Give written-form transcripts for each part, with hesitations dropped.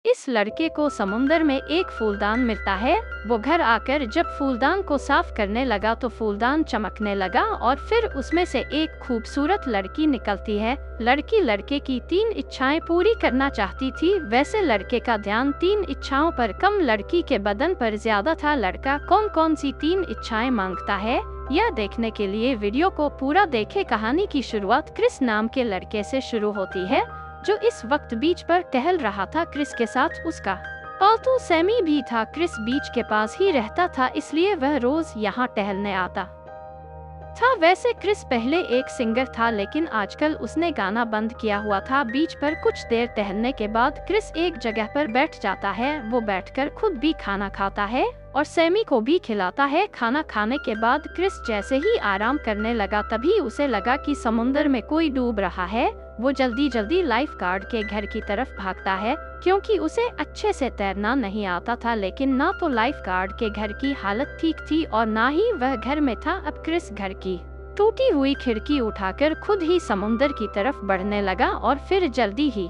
इस लड़के को समुंदर में एक फूलदान मिलता है। वो घर आकर जब फूलदान को साफ करने लगा तो फूलदान चमकने लगा और फिर उसमें से एक खूबसूरत लड़की निकलती है। लड़की लड़के की 3 इच्छाएं पूरी करना चाहती थी। वैसे लड़के का ध्यान 3 इच्छाओं पर कम, लड़की के बदन पर ज्यादा था। लड़का कौन कौन सी 3 इच्छाएं मांगता है, यह देखने के लिए वीडियो को पूरा देखें। कहानी की शुरुआत क्रिस नाम के लड़के से शुरू होती है, जो इस वक्त बीच पर टहल रहा था। क्रिस के साथ उसका पालतू सैमी भी था। क्रिस बीच के पास ही रहता था, इसलिए वह रोज यहाँ टहलने आता था। वैसे क्रिस पहले एक सिंगर था, लेकिन आजकल उसने गाना बंद किया हुआ था। बीच पर कुछ देर टहलने के बाद क्रिस एक जगह पर बैठ जाता है। वो बैठकर खुद भी खाना खाता है और सैमी को भी खिलाता है। खाना खाने के बाद क्रिस जैसे ही आराम करने लगा, तभी उसे लगा कि समुद्र में कोई डूब रहा है। वो जल्दी जल्दी लाइफ गार्ड के घर की तरफ भागता है, क्योंकि उसे अच्छे से तैरना नहीं आता था। लेकिन ना तो लाइफ गार्ड के घर की हालत ठीक थी और ना ही वह घर में था। अब क्रिस घर की टूटी हुई खिड़की उठाकर खुद ही समुद्र की तरफ बढ़ने लगा और फिर जल्दी ही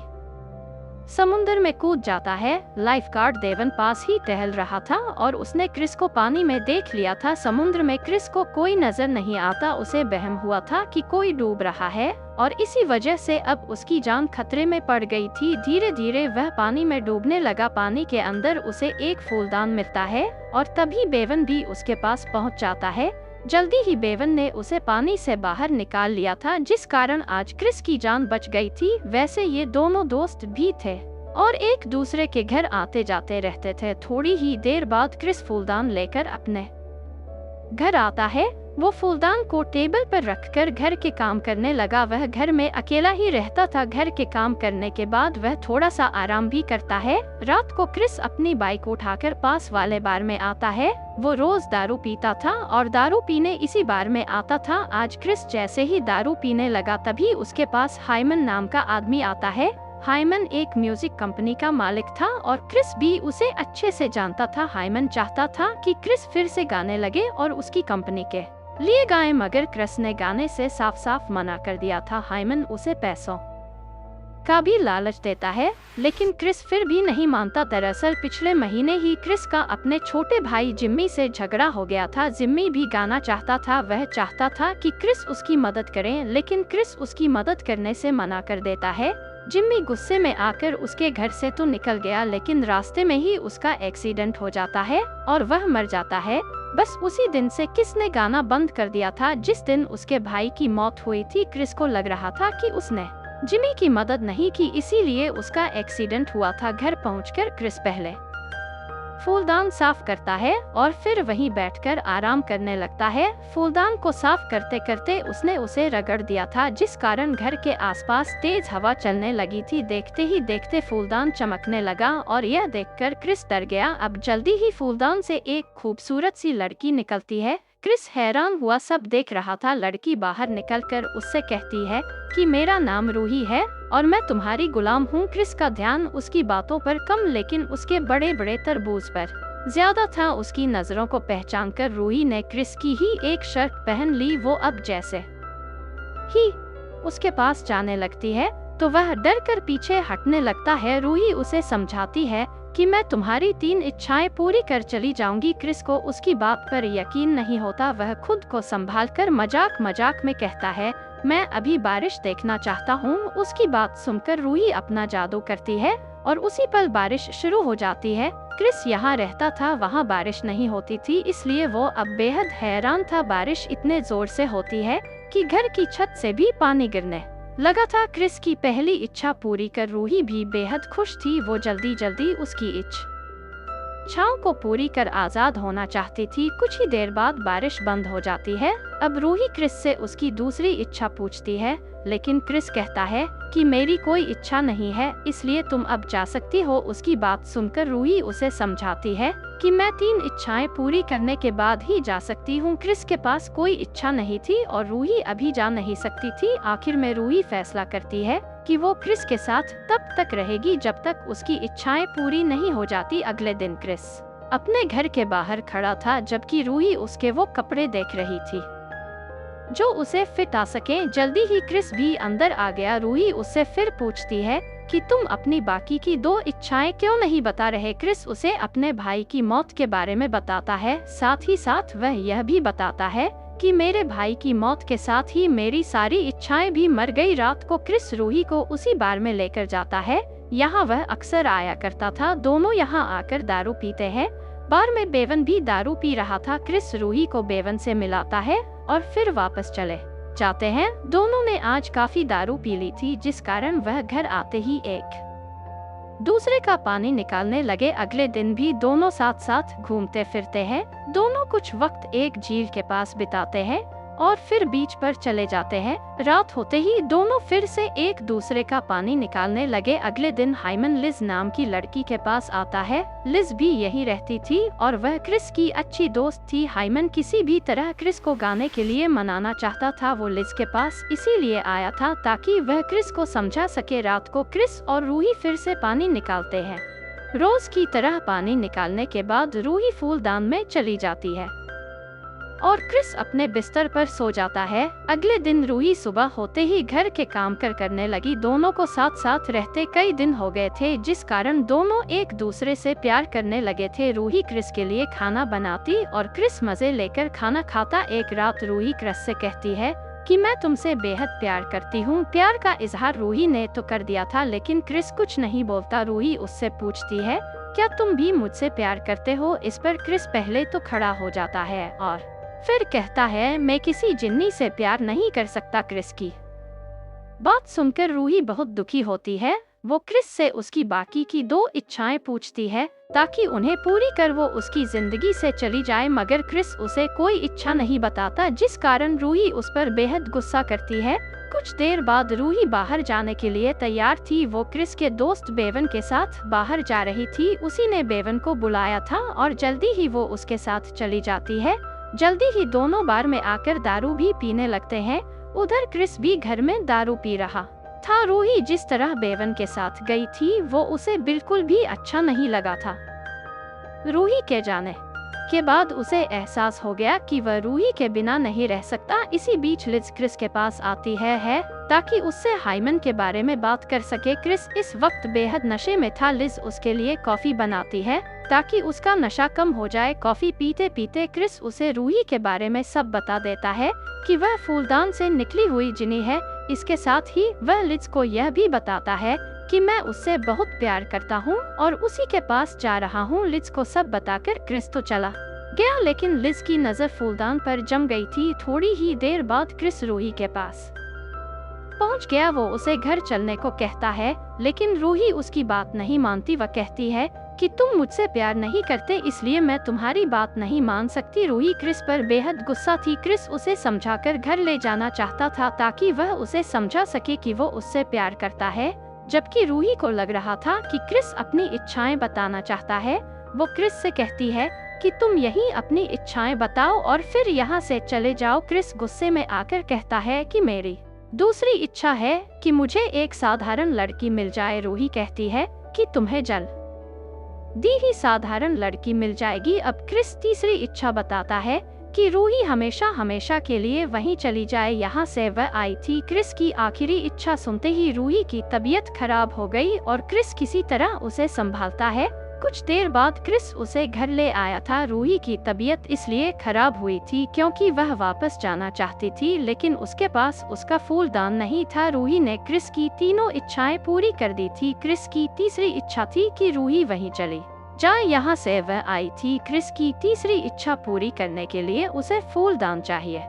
समुद्र में कूद जाता है। लाइफ गार्ड देवन पास ही टहल रहा था और उसने क्रिस को पानी में देख लिया था। समुद्र में क्रिस को कोई नजर नहीं आता। उसे वहम हुआ था कि कोई डूब रहा है और इसी वजह से अब उसकी जान खतरे में पड़ गई थी। धीरे धीरे वह पानी में डूबने लगा। पानी के अंदर उसे एक फूलदान मिलता है और तभी बेवन भी उसके पास पहुंच जाता है। जल्दी ही बेवन ने उसे पानी से बाहर निकाल लिया था, जिस कारण आज क्रिस की जान बच गई थी। वैसे ये दोनों दोस्त भी थे और एक दूसरे के घर आते जाते रहते थे। थोड़ी ही देर बाद क्रिस फूलदान लेकर अपने घर आता है। वो फूलदान को टेबल पर रखकर घर के काम करने लगा। वह घर में अकेला ही रहता था। घर के काम करने के बाद वह थोड़ा सा आराम भी करता है। रात को क्रिस अपनी बाइक उठाकर पास वाले बार में आता है। वो रोज दारू पीता था और दारू पीने इसी बार में आता था। आज क्रिस जैसे ही दारू पीने लगा, तभी उसके पास हाइमन नाम का आदमी आता है। हाइमन एक म्यूजिक कंपनी का मालिक था और क्रिस भी उसे अच्छे से जानता था। हाइमन चाहता था कि क्रिस फिर से गाने लगे और उसकी कंपनी के लिए गाए, मगर क्रिस ने गाने से साफ साफ मना कर दिया था। हाइमन उसे पैसों का भी लालच देता है, लेकिन क्रिस फिर भी नहीं मानता। दरअसल पिछले महीने ही क्रिस का अपने छोटे भाई जिम्मी से झगड़ा हो गया था। जिम्मी भी गाना चाहता था। वह चाहता था कि क्रिस उसकी मदद करे, लेकिन क्रिस उसकी मदद करने से मना कर देता है। जिम्मी गुस्से में आकर उसके घर से तो निकल गया, लेकिन रास्ते में ही उसका एक्सीडेंट हो जाता है और वह मर जाता है। बस उसी दिन से क्रिस ने गाना बंद कर दिया था। जिस दिन उसके भाई की मौत हुई थी, क्रिस को लग रहा था कि उसने जिम्मी की मदद नहीं की, इसीलिए उसका एक्सीडेंट हुआ था। घर पहुंचकर क्रिस पहले फूलदान साफ करता है और फिर वहीं बैठकर आराम करने लगता है। फूलदान को साफ करते करते उसने उसे रगड़ दिया था, जिस कारण घर के आसपास तेज हवा चलने लगी थी। देखते ही देखते फूलदान चमकने लगा और यह देखकर क्रिस डर गया। अब जल्दी ही फूलदान से एक खूबसूरत सी लड़की निकलती है। क्रिस हैरान हुआ सब देख रहा था। लड़की बाहर निकलकर उससे कहती है कि मेरा नाम रूही है और मैं तुम्हारी गुलाम हूँ। क्रिस का ध्यान उसकी बातों पर कम, लेकिन उसके बड़े बड़े तरबूज पर ज्यादा था। उसकी नजरों को पहचानकर रूही ने क्रिस की ही एक शर्ट पहन ली। वो अब जैसे ही उसके पास जाने लगती है तो वह डर कर पीछे हटने लगता है। रूही उसे समझाती है कि मैं तुम्हारी 3 इच्छाएं पूरी कर चली जाऊंगी। क्रिस को उसकी बात पर यकीन नहीं होता। वह खुद को संभालकर मजाक मजाक में कहता है, मैं अभी बारिश देखना चाहता हूँ। उसकी बात सुनकर रूही अपना जादू करती है और उसी पल बारिश शुरू हो जाती है। क्रिस यहाँ रहता था, वहाँ बारिश नहीं होती थी, इसलिए वो अब बेहद हैरान था। बारिश इतने जोर से होती है कि घर की छत से भी पानी गिरने लगा था। क्रिस की पहली इच्छा पूरी कर रूही भी बेहद खुश थी। वो जल्दी जल्दी उसकी इच्छाओं को पूरी कर आजाद होना चाहती थी। कुछ ही देर बाद बारिश बंद हो जाती है। अब रूही क्रिस से उसकी दूसरी इच्छा पूछती है, लेकिन क्रिस कहता है कि मेरी कोई इच्छा नहीं है, इसलिए तुम अब जा सकती हो। उसकी बात सुनकर रूही उसे समझाती है कि मैं 3 इच्छाएं पूरी करने के बाद ही जा सकती हूँ। क्रिस के पास कोई इच्छा नहीं थी और रूही अभी जा नहीं सकती थी। आखिर में रूही फैसला करती है कि वो क्रिस के साथ तब तक रहेगी जब तक उसकी इच्छाएं पूरी नहीं हो जाती। अगले दिन क्रिस अपने घर के बाहर खड़ा था, जबकि रूही उसके वो कपड़े देख रही थी जो उसे फिट आ सके। जल्दी ही क्रिस भी अंदर आ गया। रूही उससे फिर पूछती है कि तुम अपनी बाकी की 2 इच्छाएं क्यों नहीं बता रहे। क्रिस उसे अपने भाई की मौत के बारे में बताता है, साथ ही साथ वह यह भी बताता है कि मेरे भाई की मौत के साथ ही मेरी सारी इच्छाएं भी मर गई। रात को क्रिस रूही को उसी बार में लेकर जाता है, यहाँ वह अक्सर आया करता था। दोनों यहाँ आकर दारू पीते हैं। बार में बेवन भी दारू पी रहा था। क्रिस रूही को बेवन से मिलाता है और फिर वापस चले जाते हैं। दोनों ने आज काफी दारू पी ली थी, जिस कारण वह घर आते ही एक दूसरे का पानी निकालने लगे। अगले दिन भी दोनों साथ साथ घूमते फिरते हैं। दोनों कुछ वक्त एक झील के पास बिताते हैं और फिर बीच पर चले जाते हैं। रात होते ही दोनों फिर से एक दूसरे का पानी निकालने लगे। अगले दिन हाइमन लिज नाम की लड़की के पास आता है। लिज भी यही रहती थी और वह क्रिस की अच्छी दोस्त थी। हाइमन किसी भी तरह क्रिस को गाने के लिए मनाना चाहता था। वो लिज के पास इसीलिए आया था ताकि वह क्रिस को समझा सके। रात को क्रिस और रूही फिर से पानी निकालते हैं। रोज की तरह पानी निकालने के बाद रूही फूलदान में चली जाती है और क्रिस अपने बिस्तर पर सो जाता है। अगले दिन रूही सुबह होते ही घर के काम करने लगी। दोनों को साथ साथ रहते कई दिन हो गए थे, जिस कारण दोनों एक दूसरे से प्यार करने लगे थे। रूही क्रिस के लिए खाना बनाती और क्रिस मजे लेकर खाना खाता। एक रात रूही क्रिस से कहती है कि मैं तुमसे बेहद प्यार करती हूँ। प्यार का इजहार रूही ने तो कर दिया था, लेकिन क्रिस कुछ नहीं बोलता। रूही उससे पूछती है, क्या तुम भी मुझसे प्यार करते हो? इस पर क्रिस पहले तो खड़ा हो जाता है और फिर कहता है, मैं किसी जिन्नी से प्यार नहीं कर सकता। क्रिस की बात सुनकर रूही बहुत दुखी होती है। वो क्रिस से उसकी बाकी की 2 इच्छाएं पूछती है ताकि उन्हें पूरी कर वो उसकी जिंदगी से चली जाए, मगर क्रिस उसे कोई इच्छा नहीं बताता, जिस कारण रूही उस पर बेहद गुस्सा करती है। कुछ देर बाद रूही बाहर जाने के लिए तैयार थी। वो क्रिस के दोस्त बेवन के साथ बाहर जा रही थी। उसी ने बेवन को बुलाया था और जल्दी ही वो उसके साथ चली जाती है। जल्दी ही दोनों बार में आकर दारू भी पीने लगते हैं। उधर क्रिस भी घर में दारू पी रहा था। रूही जिस तरह बेवन के साथ गई थी वो उसे बिल्कुल भी अच्छा नहीं लगा था। रूही के जाने के बाद उसे एहसास हो गया कि वह रूही के बिना नहीं रह सकता। इसी बीच लिज क्रिस के पास आती है ताकि उससे हाइमन के बारे में बात कर सके। क्रिस इस वक्त बेहद नशे में था। लिज उसके लिए कॉफी बनाती है ताकि उसका नशा कम हो जाए। कॉफी पीते पीते क्रिस उसे रूही के बारे में सब बता देता है कि वह फूलदान से निकली हुई जिनी है। इसके साथ ही वह लिज को यह भी बताता है कि मैं उससे बहुत प्यार करता हूँ और उसी के पास जा रहा हूँ। लिज को सब बताकर क्रिस तो चला गया, लेकिन लिज की नजर फूलदान पर जम गई थी। थोड़ी ही देर बाद क्रिस रूही के पास पहुँच गया। वो उसे घर चलने को कहता है, लेकिन रूही उसकी बात नहीं मानती। वह कहती है कि तुम मुझसे प्यार नहीं करते, इसलिए मैं तुम्हारी बात नहीं मान सकती। रूही क्रिस पर बेहद गुस्सा थी। क्रिस उसे समझाकर घर ले जाना चाहता था ताकि वह उसे समझा सके कि वो उससे प्यार करता है, जबकि रूही को लग रहा था कि क्रिस अपनी इच्छाएं बताना चाहता है। वो क्रिस से कहती है कि तुम यही अपनी इच्छाएं बताओ और फिर यहाँ से चले जाओ। क्रिस गुस्से में आकर कहता है कि मेरी दूसरी इच्छा है कि मुझे एक साधारण लड़की मिल जाए। रूही कहती है कि तुम्हें जल्दी ही साधारण लड़की मिल जाएगी। अब क्रिस तीसरी इच्छा बताता है कि रूही हमेशा हमेशा के लिए वहीं चली जाए, यहाँ से वह आई थी। क्रिस की आखिरी इच्छा सुनते ही रूही की तबीयत खराब हो गई और क्रिस किसी तरह उसे संभालता है। कुछ देर बाद क्रिस उसे घर ले आया था। रूही की तबीयत इसलिए खराब हुई थी क्योंकि वह वापस जाना चाहती थी, लेकिन उसके पास उसका फूलदान नहीं था। रूही ने क्रिस की तीनों इच्छाएं पूरी कर दी थी। क्रिस की तीसरी इच्छा थी कि रूही वहीं चली जाए, यहाँ से वह आई थी। क्रिस की तीसरी इच्छा पूरी करने के लिए उसे फूलदान चाहिए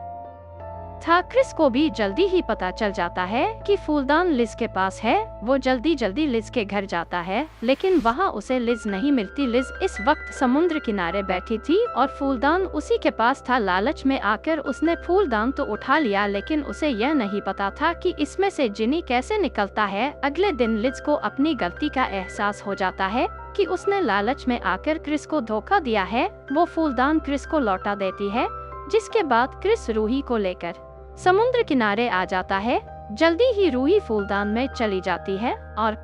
था। क्रिस को भी जल्दी ही पता चल जाता है कि फूलदान लिज के पास है। वो जल्दी जल्दी लिज के घर जाता है, लेकिन वहाँ उसे लिज नहीं मिलती। लिज इस वक्त समुद्र किनारे बैठी थी और फूलदान उसी के पास था। लालच में आकर उसने फूलदान तो उठा लिया, लेकिन उसे यह नहीं पता था कि इसमें से जिनी कैसे निकलता है। अगले दिन लिज को अपनी गलती का एहसास हो जाता है कि उसने लालच में आकर क्रिस को धोखा दिया है। वो फूलदान क्रिस को लौटा देती है, जिसके बाद क्रिस रूही को लेकर समुद्र किनारे आ जाता है। जल्दी ही रूही फूलदान में चली जाती है और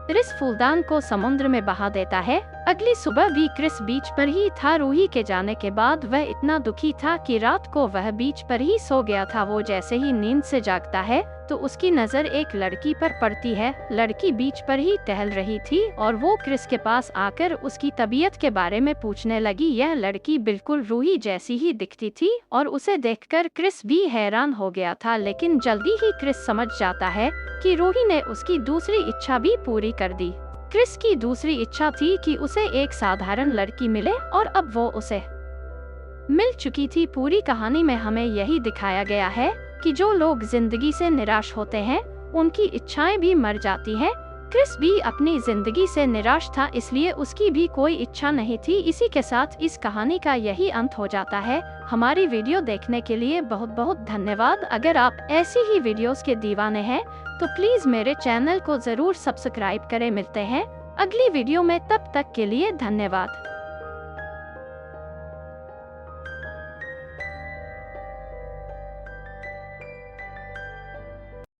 क्रिस फूलदान को समुद्र में बहा देता है। अगली सुबह भी क्रिस बीच पर ही था। रूही के जाने के बाद वह इतना दुखी था कि रात को वह बीच पर ही सो गया था। वो जैसे ही नींद से जागता है तो उसकी नजर एक लड़की पर पड़ती है। लड़की बीच पर ही टहल रही थी और वो क्रिस के पास आकर उसकी तबीयत के बारे में पूछने लगी। यह लड़की बिल्कुल रूही जैसी ही दिखती थी और उसे देखकर क्रिस भी हैरान हो गया था, लेकिन जल्दी ही क्रिस समझ जाता है कि रूही ने उसकी दूसरी इच्छा भी पूरी कर दी। क्रिस की दूसरी इच्छा थी कि उसे एक साधारण लड़की मिले और अब वो उसे मिल चुकी थी। पूरी कहानी में हमें यही दिखाया गया है कि जो लोग जिंदगी से निराश होते हैं उनकी इच्छाएं भी मर जाती हैं। क्रिस भी अपनी जिंदगी से निराश था, इसलिए उसकी भी कोई इच्छा नहीं थी। इसी के साथ इस कहानी का यही अंत हो जाता है। हमारी वीडियो देखने के लिए बहुत बहुत धन्यवाद। अगर आप ऐसी ही वीडियोस के दीवाने हैं तो प्लीज मेरे चैनल को जरूर सब्सक्राइब करें। मिलते हैं अगली वीडियो में, तब तक के लिए धन्यवाद।